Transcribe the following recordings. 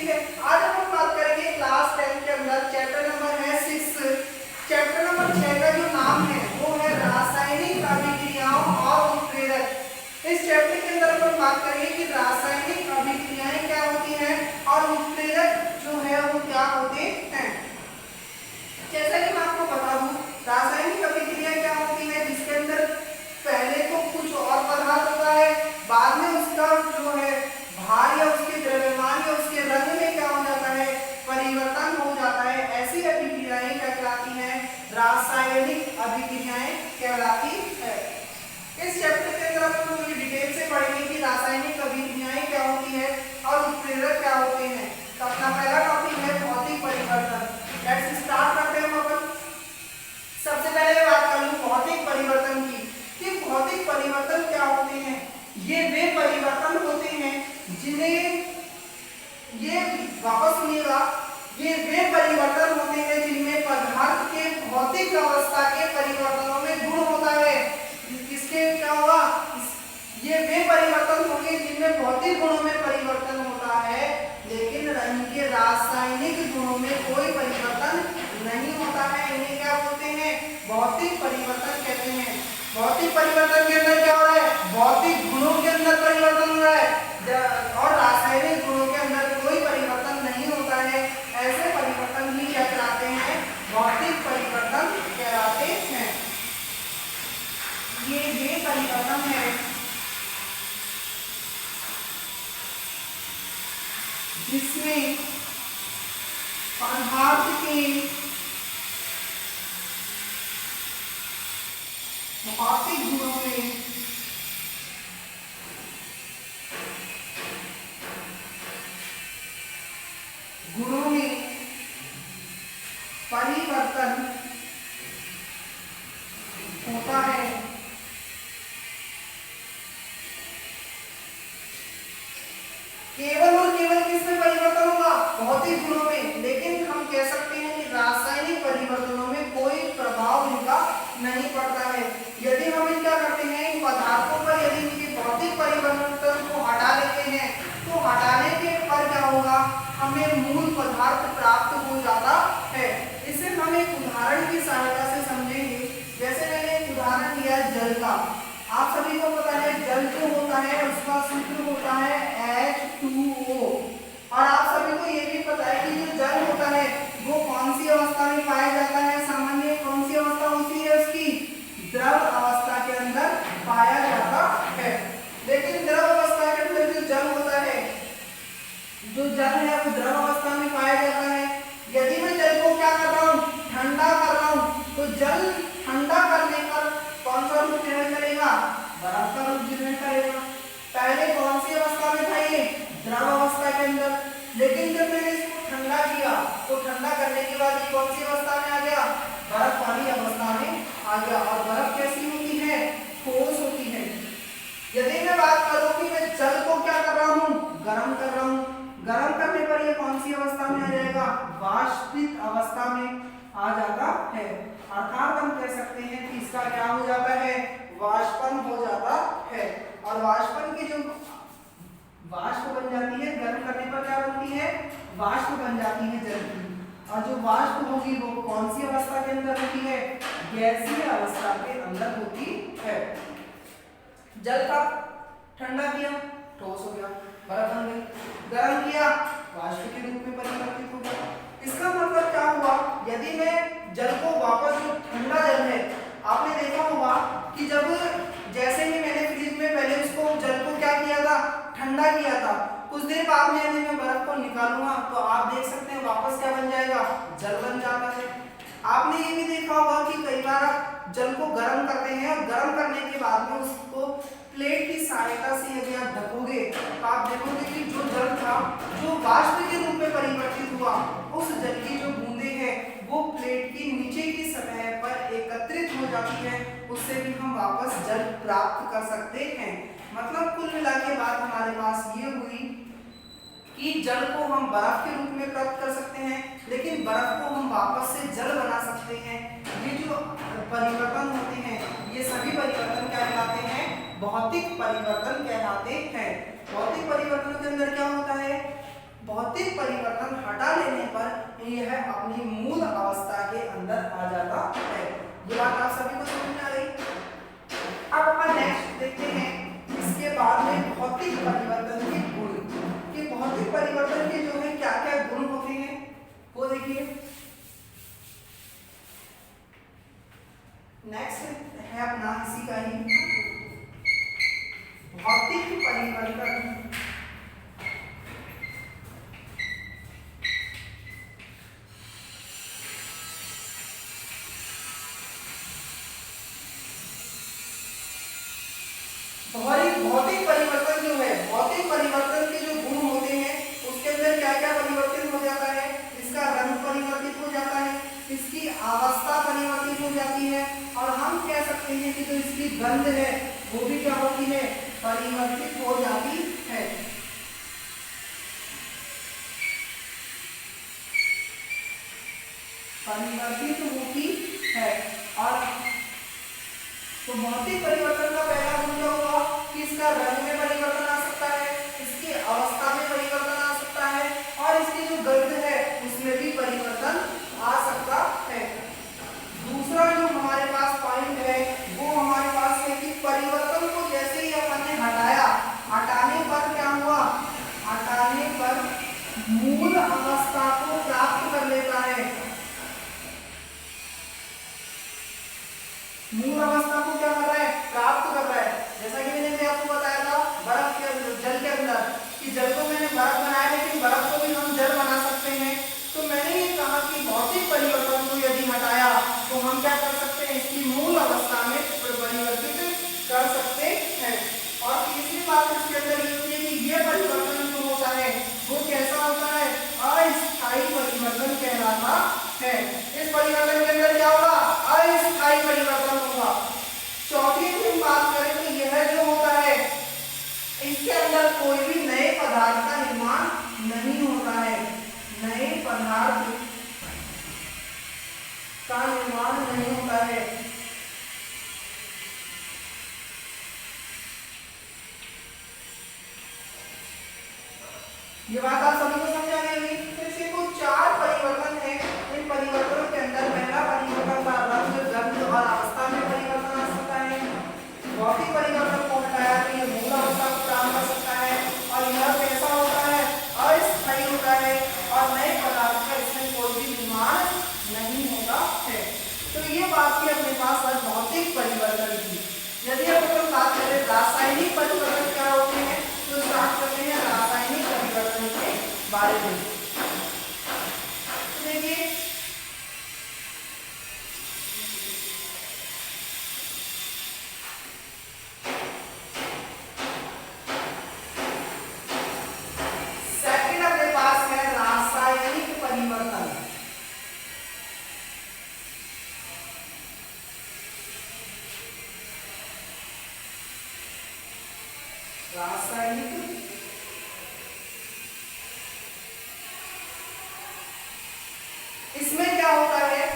ठीक है, आज हम बात करेंगे क्लास 10 के अंदर चैप्टर नंबर है 6। चैप्टर नंबर 6 का जो नाम है वो है रासायनिक अभिक्रियाओं और उत्प्रेरक। इस चैप्टर के अंदर हम बात करेंगे कि रासायनिक अभिक्रियाएं क्या होती हैं और उत्प्रेरक जो है वो क्या होते हैं। जैसा कि मैं आपको बता दूं, रासायनिक अभिक्रिया क्या होती है जिसके अंदर पहले तो कुछ और पदार्थ होता है, बाद में उसका जो है भार या उसके द्रव्यमान या उसके रंग में क्या हो जाता है, परिवर्तन हो जाता है। ऐसी अभिक्रियाएं क्या कहलाती हैं, रासायनिक अभिक्रियाएं कहलाती है। इस चैप्टर के अंदर हम लोग डिटेल से पढ़ेंगे कि रासायनिक अभिक्रियाएं क्या होती है और उत्प्रेरक क्या होते हैं। तो अपना पहला टॉपिक है भौतिक परिवर्तन। लेट्स स्टार्ट करते हैं अपन। सबसे पहले मैं बात कर लूं भौतिक परिवर्तन की कि भौतिक परिवर्तन क्या होते हैं। ये वे परिवर्तन होते हैं जिन्हें, ये वापस सुनिएगा, ये वे परिवर्तन होते हैं जिनमें पदार्थ के भौतिक अवस्था के परिवर्तनों में गुण होता है। किसके क्या होगा, ये वे परिवर्तन होंगे जिनमें भौतिक गुणों में परिवर्तन होता है लेकिन इनके रासायनिक गुणों में कोई परिवर्तन नहीं होता है। इन्हें क्या बोलते हैं, भौतिक परिवर्तन कहते हैं। भौतिक परिवर्तन के अंदर क्या हो रहा है, भौतिक गुणों के अंदर परिवर्तन हो रहा है और रासायनिक गुणों के अंदर कोई परिवर्तन नहीं होता है। ऐसे परिवर्तन ही क्या कहलाते हैं, भौतिक परिवर्तन कहलाते हैं। ये परिवर्तन है जिसमें पदार्थ के भौतिक गुणों में परिवर्तन होता है। केवल और केवल किसमें परिवर्तन होगा, भौतिक गुणों में। लेकिन हम कह सकते हैं कि रासायनिक परिवर्तनों में कोई प्रभाव इनका नहीं पड़ता है। यदि हम क्या करते हैं, इन पदार्थों पर यदि इनके भौतिक परिवर्तन को हटा लेते हैं तो हटाने के पर क्या होगा, हमें मूल पदार्थ प्राप्त हो जाता है। इसे हम एक उदाहरण की सहायता से समझेंगे। जैसे मैंने एक उदाहरण दिया है जल का। आप सभी को पता है जल जो होता है उसका सूत्र होता है H2O। और आप सभी को ये भी पता है कि जो जल होता है वो कौन सी अवस्था में पाया जाता है, सामान्य कौन सी अवस्था होती है उसकी, द्रव अवस्था के अंदर पाया जाता है। लेकिन द्रव अवस्था के अंदर जो जल होता है, जो जल है वो द्रव अवस्था में पाया जाता है। यदि मैं जल को क्या कर रहा हूँ, ठंडा कर रहा हूँ, तो जल ठंडा करने पर कौन सा रूप ग्रहण करेगा, बर्फ का रूप ग्रहण करेगा। पहले कौन सी अवस्था में था ये, द्रव अवस्था के अंदर। लेकिन जब मैंने इसको ठंडा किया तो ठंडा करने के बाद ये कौन सी अवस्था में आ गया, बर्फ वाली अवस्था में आ गया। और बर्फ कैसी होती है, ठोस होती है। यदि मैं बात करूं कि मैं जल को क्या कर रहा हूं, गर्म कर रहा हूं, गर्म करने पर ये कौन सी अवस्था में आ जाएगा, वाष्पित अवस्था में आ जाता है। अर्थात हम कह सकते हैं कि इसका क्या हो जाता है, वाष्पन हो जाता है। और वाष्पन की जो वाष्प बन जाती है, गर्म करने पर क्या बनती है, वाष्प बन जाती है जल की। और जो वाष्प होगी वो कौन सी अवस्था के अंदर होती है, गैसीय अवस्था के अंदर होती है। जल का ठंडा किया, ठोस हो गया, बर्फ बन गई। गर्म किया, वाष्प के रूप में परिवर्तित हो गया। इसका मतलब क्या हुआ, यदि मैं जल को वापस, जो ठंडा जल है, आपने देखा होगा कि जब जैसे ही मैंने फ्रिज में पहले उसको जल को क्या किया था, ठंडा किया था, कुछ देर बाद में यदि मैं बर्फ को निकालूंगा तो आप देख सकते हैं वापस क्या बन जाएगा, जल बन जाता है। आपने ये भी देखा होगा कि कई बार आप जल को गर्म करते हैं और गर्म करने के बाद में उसको प्लेट की सहायता से यदि आप ढकोगे तो आप देखोगे कि जो जल था, जो वाष्प के रूप में परिवर्तित हुआ, उस जल की जो बूंदे हैं वो प्लेट की नीचे की सतह पर एकत्रित हो जाती है। उससे भी हम वापस जल प्राप्त कर सकते हैं। मतलब कुल मिला के बात हमारे पास ये हुई कि जल को हम बर्फ के रूप में प्राप्त कर सकते हैं, लेकिन बर्फ को हम वापस से जल बना सकते हैं। ये जो परिवर्तन होते हैं, ये सभी परिवर्तन क्या कहलाते हैं, भौतिक परिवर्तन कहलाते हैं। भौतिक परिवर्तन के अंदर क्या होता है, भौतिक परिवर्तन हटा लेने पर यह अपनी मूल अवस्था के अंदर आ जाता है। ये बात आप सभी को समझ में आ रही? अब अपन नेक्स्ट देखते हैं इसके बाद में भौतिक परिवर्तन के गुण, कि भौतिक परिवर्तन के जो है क्या क्या गुण होते हैं वो देखिए। नेक्स्ट है अपना इसी का ही भौतिक परिवर्तन। भौतिक परिवर्तन जो है, भौतिक परिवर्तन के जो गुण होते हैं उसके अंदर क्या क्या परिवर्तित हो जाता है? इसका रंग परिवर्तित हो जाता है, इसकी अवस्था परिवर्तित हो जाती है, और हम कह सकते हैं कि जो इसकी गंध है वो भी क्या होती है? परिवर्तित हो जाती है। परिवर्तित होती है। और तो भौतिक परिवर्तन का पहला गुण क्या हुआ कि इसका रंग में परिवर्तन आ सकता है, इसकी अवस्था में परिवर्तन आ सकता है, और इसकी जो गंध है उसमें भी परिवर्तन आ सकता है। दूसरा जो हमारे पास पॉइंट है वो हमारे पास है कि परिवर्तन को जैसे ही अपन ने हटाया, हटाने पर क्या हुआ? हटाने पर मूल अवस्था को प्राप्त कर लेता है। मूल अवस्था को क्या कर रहा है? प्राप्त कर रहा है। जैसा कि मैंने भी आपको बताया था बर्फ के जल के अंदर, कि जल को मैंने बर्फ बनाया लेकिन बर्फ को भी हम जल बना सकते हैं। तो मैंने ये कहा कि भौतिक परिवर्तन को यदि हटाया तो हम क्या कर सकते हैं? इसकी मूल अवस्था में परिवर्तित कर सकते हैं। और तीसरी बात इसके अंदर ये होती है कि ये परिवर्तन जो होता है वो कैसा होता है? अस्थायी परिवर्तन कहलाता है। इस परिवर्तन के अंदर क्या होगा? अस्थायी परिवर्तन होगा। चौथी हम बात करें तो यह जो होता है इसके अंदर कोई भी नए पदार्थ का निर्माण नहीं होता है। नए पदार्थ का निर्माण नहीं होता है। ये बात आप सभी को समझ आ गई? तो इसके कुछ 4 परिवर्तन है। इन परिवर्तनों के अंदर पहला परिवर्तन का रंग, गंध और अवस्था में परिवर्तन आ सकता है। भौतिक परिवर्तन को हटाया तो ये मूल अवस्था को प्राप्त कर सकता है, और यह कैसा होता है? अस्थायी होता है, और नए पदार्थ का इसमें कोई भी निर्माण नहीं होता है। तो ये बात थी अपने पास आज भौतिक परिवर्तन की। यदि अपन बात करें रासायनिक परिवर्तन क्या होते हैं तो स्टार्ट करते हैं रासायनिक परिवर्तन के बारे में। देखिए सेकंड अपने पास है रासायनिक परिवर्तन। रासायनिक इसमें क्या होता है?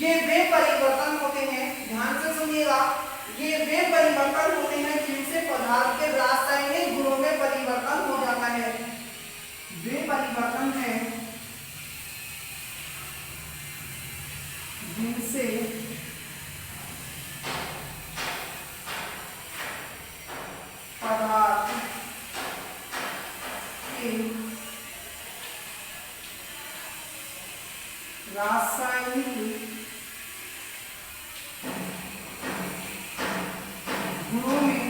ये वे परिवर्तन होते हैं, ध्यान से सुनिएगा, ये वे परिवर्तन होते हैं जिनसे पदार्थ के रासायनिक गुणों में परिवर्तन हो जाता है। वे परिवर्तन है जिनसे पदार्थ के रासायनिक गुणों में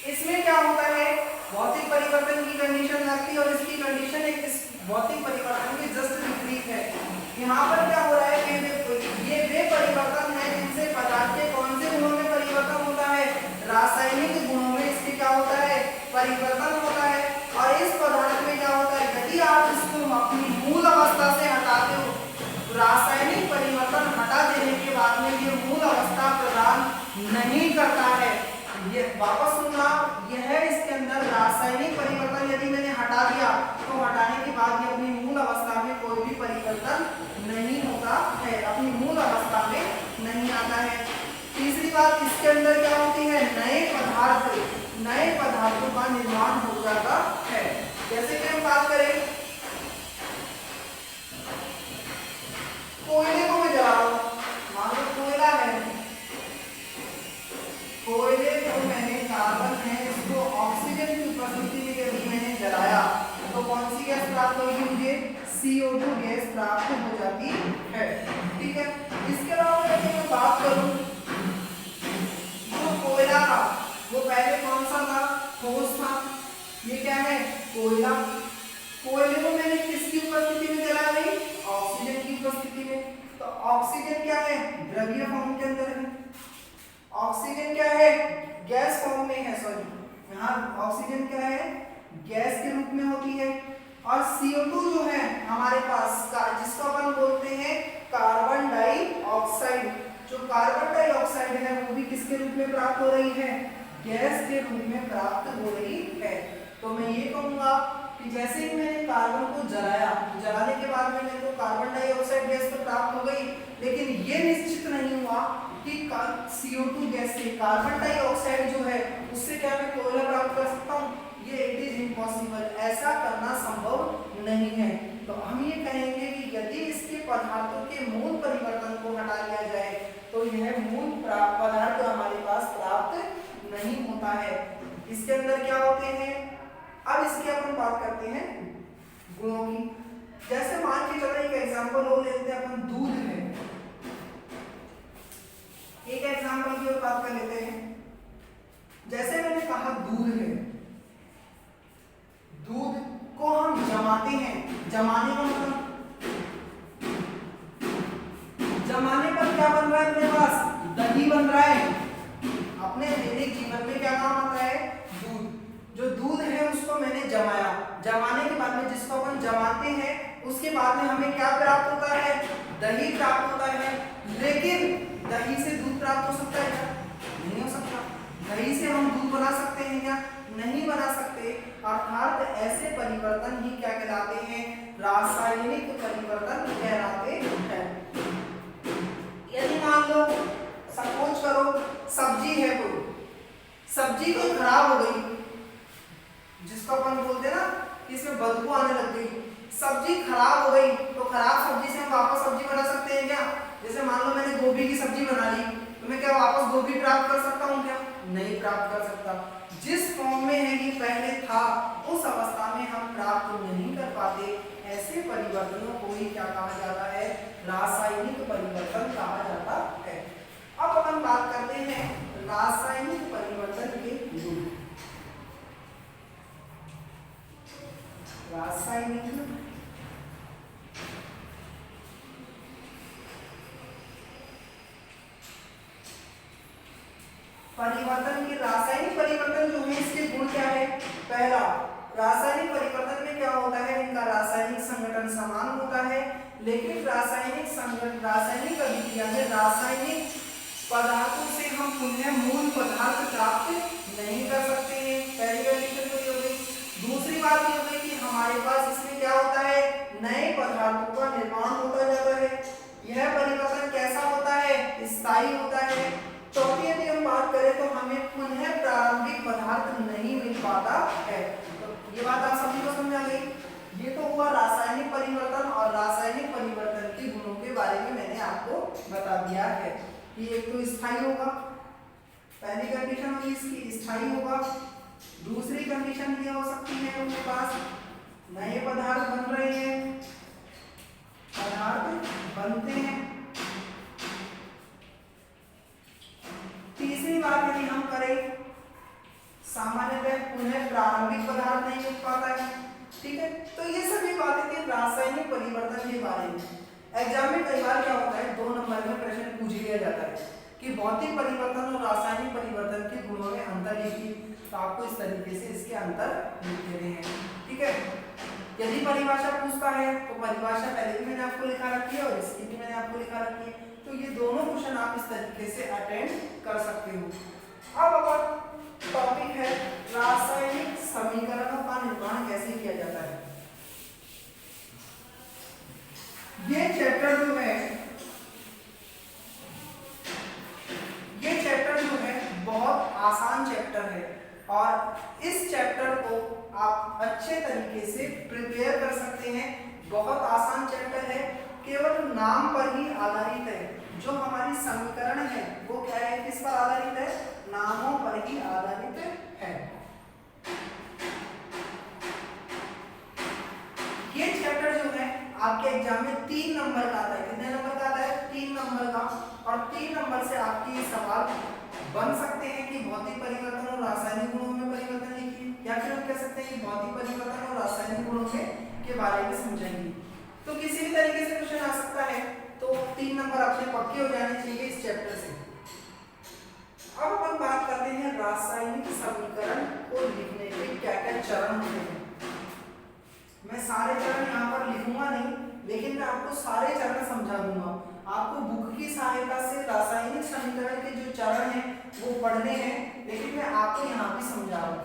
इसमें क्या होता है? भौतिक परिवर्तन की कंडीशन लगती है और इसकी कंडीशन एक इस भौतिक परिवर्तन के जस्ट विपरीत है। यहाँ पर क्या हो रहा है कि ये वे परिवर्तन है जिनसे पदार्थ के कौन से गुणों में परिवर्तन होता है? रासायनिक गुणों में इसके क्या होता है? परिवर्तन होता है। और इस पदार्थ में क्या होता है? यदि आप इसको अपनी मूल अवस्था से हटाते हो, रासायनिक परिवर्तन हटा देने के बाद में ये मूल अवस्था प्रदान नहीं करता है। ये वापस सुनना, यह इसके अंदर रासायनिक परिवर्तन यदि मैंने हटा दिया तो हटाने के बाद ये अपनी मूल अवस्था में कोई भी परिवर्तन नहीं होता है, अपनी मूल अवस्था में नहीं आता तीसरी बात, इसके अंदर क्या होती है, नए पदार्थों का निर्माण हो जाता है। जैसे कि हम बात करें, कोयले को मैं जला रहा हूं, मान लो कोयला है, कोयले को मैंने, कार्बन है, इसको ऑक्सीजन की उपस्थिति में यदि मैंने जलाया तो कौन सी गैस प्राप्त होगी मुझे, CO2 गैस प्राप्त हो जाती है। ठीक है, इसके अलावा यदि मैं बात करूं, जो कोयला था वो पहले कौन सा था, ठोस था, ये क्या है, कोयला। कोयले को मैंने किसकी उपस्थिति में जलाया भाई, ऑक्सीजन की उपस्थिति में। तो ऑक्सीजन क्या है, द्रवीय फॉर्म के अंदर है, ऑक्सीजन क्या है, गैस फॉर्म में है, सॉरी यहाँ ऑक्सीजन क्या है, गैस के रूप में होती है। और CO2 जो है हमारे पास का, जिसको अपन बोलते हैं कार्बन डाइऑक्साइड, जो कार्बन डाइऑक्साइड है वो भी किसके रूप में प्राप्त हो रही है, गैस के रूप में प्राप्त हो रही है। तो मैं ये कहूंगा कि जैसे ही मैंने कार्बन को जलाया, जलाने के बाद में मेरे को कार्बन डाइऑक्साइड गैस तो प्राप्त हो गई, लेकिन ये निश्चित नहीं हुआ कि CO2 गैस से कार्बन डाइऑक्साइड जो है उससे क्या मैं कोयला प्राप्त कर सकता हूँ, ये इट इज इम्पॉसिबल, ऐसा करना संभव नहीं है। तो हम ये कहेंगे कि यदि इसके पदार्थों के मूल परिवर्तन को हटा लिया जाए तो यह मूल पदार्थ हमारे पास प्राप्त नहीं होता है। इसके अंदर क्या होते हैं, अब इसकी अपन बात करते हैं गुणों की। जैसे मान के चलो एक एग्जांपल और लेते हैं अपन, दूध है, एक एग्जांपल की और बात कर लेते हैं। जैसे मैंने कहा दूध है, दूध को हम जमाते हैं, जमाने का मतलब, जमाने पर क्या बन रहा है अपने पास, दही बन रहा है। अपने दैनिक जीवन में क्या काम आता है, दूध। जो दूध है उसको मैंने जमाया, जमाने के बाद में जिसको अपन जमाते हैं उसके बाद में हमें क्या प्राप्त होता है, दही प्राप्त होता है। लेकिन दही से दूध प्राप्त हो सकता है क्या, नहीं हो सकता। दही से हम दूध बना सकते हैं क्या, नहीं बना सकते। अर्थात ऐसे परिवर्तन ही क्या कहलाते हैं, रासायनिक परिवर्तन कहलाते हैं। यदि मान लो, सपोज करो सब्जी है, कोई सब्जी कोई खराब हो गई, जिसको अपन बोलते हैं ना कि इसमें बदबू आने लग गई, सब्जी खराब हो गई, तो खराब सब्जी से हम वापस सब्जी बना सकते हैं क्या। जैसे मान लो मैंने गोभी की सब्जी बना ली, तो मैं क्या वापस गोभी प्राप्त कर सकता हूँ क्या, नहीं प्राप्त कर सकता। जिस फॉर्म में है ये पहले था उस अवस्था में हम प्राप्त नहीं कर पाते। ऐसे परिवर्तनों को ही क्या कहा जाता है, रासायनिक परिवर्तन कहा जाता है। अब अपन बात करते हैं रासायनिक परिवर्तन के गुण। रासायनिक परिवर्तन के, रासायनिक परिवर्तन जो है इसके गुण क्या है। पहला, रासायनिक परिवर्तन में क्या होता है, इनका रासायनिक संगठन समान होता है, लेकिन रासायनिक अभिक्रिया में रासायनिक पदार्थों से हम पुनः मूल पदार्थ प्राप्त नहीं कर सकते हैं। पहली कंडीशन तो ये हो गई। दूसरी बात ये हो गई कि हमारे पास इसमें क्या होता है, नए पदार्थों का निर्माण होता जाता है। यह परिवर्तन कैसा होता है, स्थायी होता है। चौथी यदि हम बात करें तो हमें पुनः प्रारंभिक पदार्थ नहीं मिल पाता है। तो ये बात आप सभी को समझ आ गई। ये तो हुआ रासायनिक परिवर्तन, और रासायनिक परिवर्तन के गुणों के बारे में मैंने आपको बता दिया है कि एक तो स्थायी होगा, पहली कंडीशन हुई इसकी स्थायी होगा। दूसरी कंडीशन ये हो सकती है उनके पास नए पदार्थ बन रहे हैं, पदार्थ बनते हैं। तीसरी बात यदि हम करें, सामान्यतः पुनः प्रारंभिक पदार्थ नहीं मिल पाता है। ठीक है, तो ये सभी बातें थी रासायनिक परिवर्तन के बारे में। एग्जाम में कई बार क्या होता है, 2 नंबर में प्रश्न पूछ लिया जाता है कि भौतिक परिवर्तन और रासायनिक परिवर्तन के गुणों में अंतर लिखिए। तो आपको इस तरीके से इसके अंतर लिख देने हैं। ठीक है, यदि परिभाषा पूछता है तो परिभाषा पहले भी मैंने आपको लिखा रखी है और इसकी भी मैंने आपको लिखा रखी है। तो ये दोनों क्वेश्चन आप इस तरीके से अटेंड कर सकते हो। अब अपन टॉपिक है रासायनिक समीकरणों का निर्माण कैसे किया जाता है। ये चैप्टर जो है, ये और इस चैप्टर को आप अच्छे तरीके से प्रिपेयर कर सकते हैं। बहुत आसान चैप्टर है, केवल नाम पर ही आधारित है। जो हमारी समीकरण है वो क्या है, किस पर आधारित है, नामों पर ही आधारित है। ये चैप्टर जो है आपके एग्जाम में 3 नंबर का आता है। कितने नंबर का आता है, 3 नंबर का। और 3 नंबर से आपके ये सवाल बन सकते हैं कि भौतिक परिवर्तन और रासायनिक गुणों में परिवर्तन लिखिए, या फिर हम कह सकते हैं कि भौतिक परिवर्तन और रासायनिक गुणों के बारे में समझेंगे। तो किसी भी तरीके से क्वेश्चन आ सकता है, तो 3 नंबर अपने पक्के हो जाने चाहिए इस चैप्टर से। अब अपन बात करते हैं रासायनिक समीकरण को लिखने के क्या क्या चरण होते हैं। मैं सारे चरण यहाँ पर लिखूंगा नहीं, लेकिन मैं आपको सारे चरण समझा दूंगा। आपको बुक की सहायता से रासायनिक समीकरण के जो चरण हैं वो पढ़ने हैं, लेकिन मैं आपको यहाँ भी समझा रहा हूँ।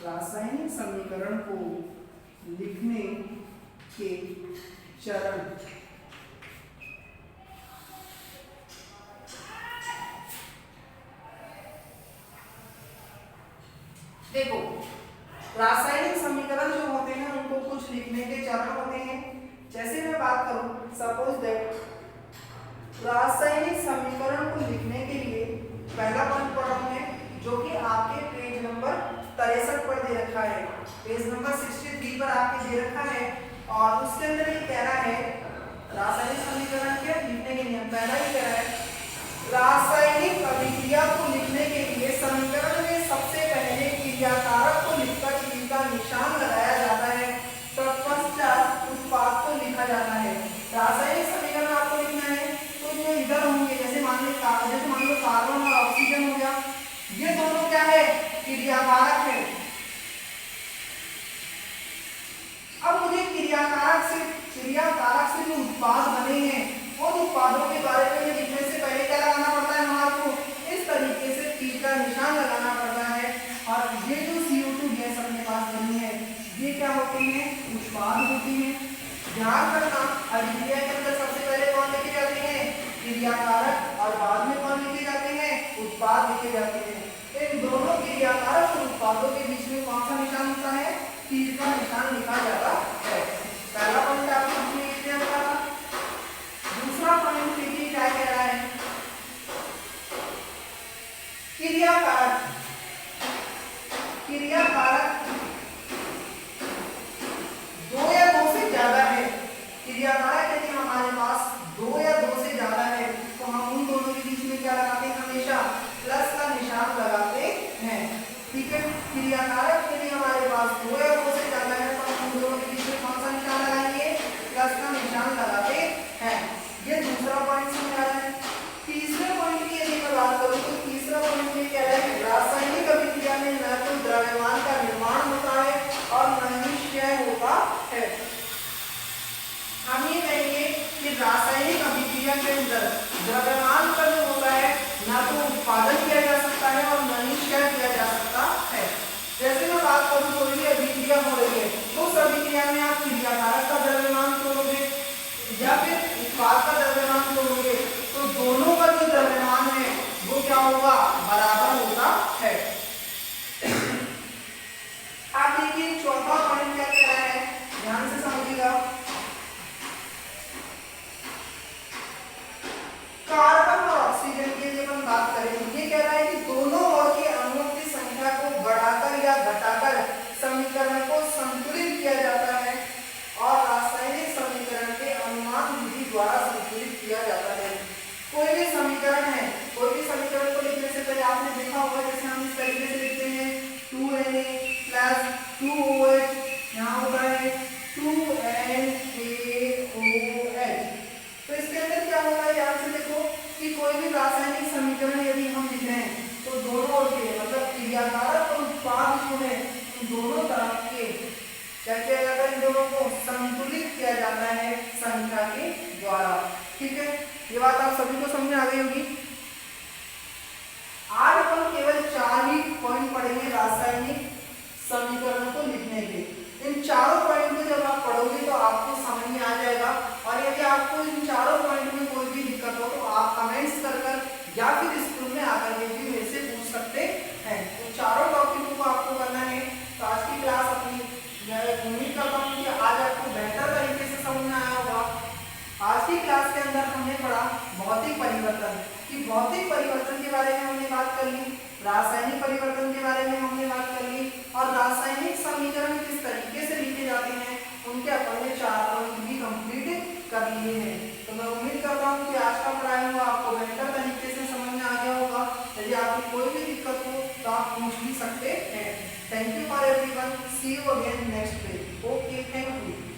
रासायनिक समीकरण को लिखने के चरण। देखो, रासायनिक समीकरण जो होते हैं उनको कुछ लिखने के चरण होते हैं। जैसे मैं बात करूं, सपोज दैट रासायनिक समीकरण को लिखने के लिए पहला पॉइंट पढ़ा है, जो कि आपके पेज नंबर 63 पर दे रखा है। पेज नंबर 63 पर आपके दे रखा है, और उसके अंदर ये कह रहा है रासायनिक समीकरण के लिखने के नियम। पहला ही कह रहा है रासायनिक अभिक्रिया को लिखने के लिए समीकरण में सबसे पहले क्रियाकारक को लिखकर तीर का निशान लगाया जाता है, तत्पश्चात उत्पाद को लिखा जाता है। रासायनिक समीकरण आपको लिखना है तो जो इधर होंगे, जैसे मान लो कार्बन और ऑक्सीजन हो गया, ये दोनों क्या है, क्रियाकारक है। अब मुझे क्रियाकारक से जो उत्पाद बने हैं उन उत्पादों के बारे में लिखने से पहले क्या लगाना पड़ता है, हमारे इस तरीके से तीर का निशान लगाना पड़ता है। और ये जो CO2 गैस अपने पास बनी है, ये क्या होती है, उत्पाद होती है। ध्यान रखना, अभिक्रिया के अंदर सबसे पहले कौन लिखे जाते हैं, क्रियाकारक, और बाद में कौन लिखे जाते हैं, उत्पाद लिखे जाते हैं। इन दोनों क्रियाकारक और उत्पादों के बीच में कौन सा निशान होता है, तीर का निशान लिखा जाता है। पहला पॉइंट आपको क्लियर था। दूसरा पॉइंट देखिए क्या कह रहा है, क्रियाकारक दो या दो से ज्यादा है। क्रियाकारक यदि हमारे पास 2 या 2 से ज्यादा है तो हम उन दोनों के बीच में क्या लगाते हैं, हमेशा प्लस का निशान लगाते हैं। ठीक है, क्रियाकारक यदि हमारे पास 2 या 2 से ज्यादा है तो हम उन दोनों के बीच में कौन सा निशान लगाएंगे, प्लस का निशान लगाते हैं। ये दूसरा पॉइंट समझ आ रहा है। तीसरे पॉइंट की यदि मैं बात करूं तो तीसरा पॉइंट ये कह रहा है कि रासायनिक अभिक्रिया में न तो द्रव्यमान का निर्माण होता है और न ही क्षय होता है। हम ये कहेंगे कि रासायनिक अभिक्रिया के अंदर द्रव्यमान का जो होता है न तो उत्पादन किया जा सकता है और न ही क्षय किया जा सकता है। जैसे मैं बात करूं, कोई भी अभिक्रिया हो रही है तो उस अभिक्रिया में आप क्रियाकारक का द्रव्यमान तोड़ोगे या फिर उत्पाद का द्रव्यमान तोड़ोगे, तो दोनों का जो द्रव्यमान है वो क्या होगा, बराबर होता है। आप देखिए चौथा पॉइंट क्या कह रहा है, ध्यान से समझिएगा। कार्बन और ऑक्सीजन की यदि हम बात करें, ये कह रहा है कि दोनों ओर के अणुओं की संख्या को बढ़ाकर या घटाकर समीकरण को संतुलित किया जाता है और रासायनिक समीकरण के अनुमान विधि द्वारा संतुलित किया जाता है। कोई भी समीकरण है, कोई भी समीकरण को लिखने से भौतिक परिवर्तन, कि भौतिक परिवर्तन के बारे में हमने बात कर ली, रासायनिक परिवर्तन के बारे में हमने बात कर ली, और रासायनिक समीकरण किस तरीके से लिखे जाते हैं उनके अपन ने 4 पॉइंट भी कंप्लीट कर लिए हैं। तो मैं उम्मीद करता हूँ कि आज का पढ़ाया हुआ आपको बेहतर तरीके से समझ में आ गया होगा। यदि आपको कोई भी दिक्कत हो तो आप पूछ भी सकते हैं। Thank you for everyone, see you again next day. Okay, thank you.